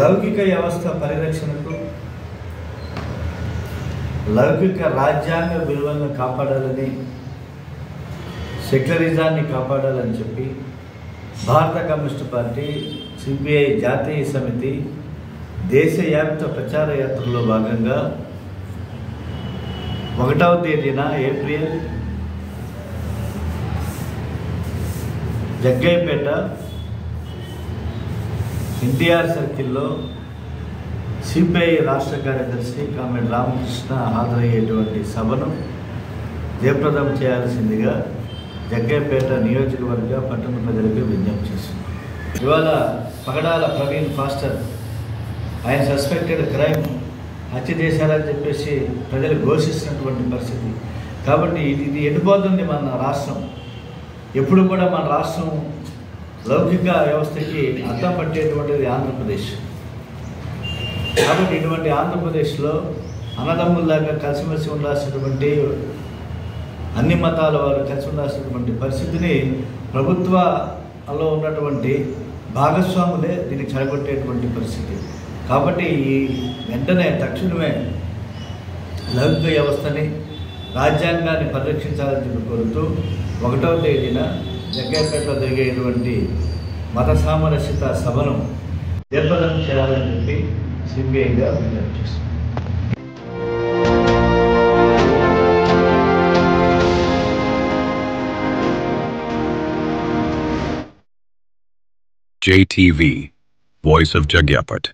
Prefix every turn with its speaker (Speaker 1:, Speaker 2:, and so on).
Speaker 1: లౌకిక వ్యవస్థ పరిరక్షణకు లౌకిక రాజ్యాంగ విలువలను కాపాడాలని, సెక్యులరిజాన్ని కాపాడాలని చెప్పి భారత కమ్యూనిస్టు పార్టీ, సిపిఐ జాతీయ సమితి దేశవ్యాప్త ప్రచార యాత్రలో భాగంగా 1వ తేదీన ఏప్రిల్ జగ్గయ్యపేట ఎన్టీఆర్ సర్కిల్లో సిపిఐ రాష్ట్ర కార్యదర్శి కామెడ్ రామకృష్ణ హాజరయ్యేటువంటి సభను జయప్రదం చేయాల్సిందిగా జగ్గయ్యపేట నియోజకవర్గ పట్టణ ప్రజలకు విజ్ఞప్తి చేసింది. ఇవాళ పగడాల ప్రవీణ్ ఫాస్టర్ ఆయన సస్పెక్టెడ్ క్రైమ్ హత్య చేశారని చెప్పేసి ప్రజలు ఘోషిస్తున్నటువంటి పరిస్థితి. కాబట్టి ఇది ఎండిపోతుంది మన రాష్ట్రం. ఎప్పుడు కూడా మన రాష్ట్రం లౌకిక వ్యవస్థకి అద్దం పట్టేటువంటిది ఆంధ్రప్రదేశ్. కాబట్టి ఇటువంటి ఆంధ్రప్రదేశ్లో అన్నదమ్ముల్లాగా కలిసిమెలిసి ఉండాల్సినటువంటి, అన్ని మతాల వారు కలిసి ఉండాల్సినటువంటి పరిస్థితిని ప్రభుత్వంలో ఉన్నటువంటి భాగస్వాములే దీన్ని చెడగొట్టేటువంటి పరిస్థితి. కాబట్టి ఈ వెంటనే తక్షణమే లౌకిక వ్యవస్థని, రాజ్యాంగాన్ని పరిరక్షించాలని చెప్పి కోరుతూ 1వ తేదీన జగ్గయ్యపేటలో జరిగేటువంటి మత సామరస్యత సభను జయప్రదం చేయాలని చెప్పి సిపిఐగా విజ్ఞప్తి చేస్తుంది.
Speaker 2: JTV, Voice of Jagyapet.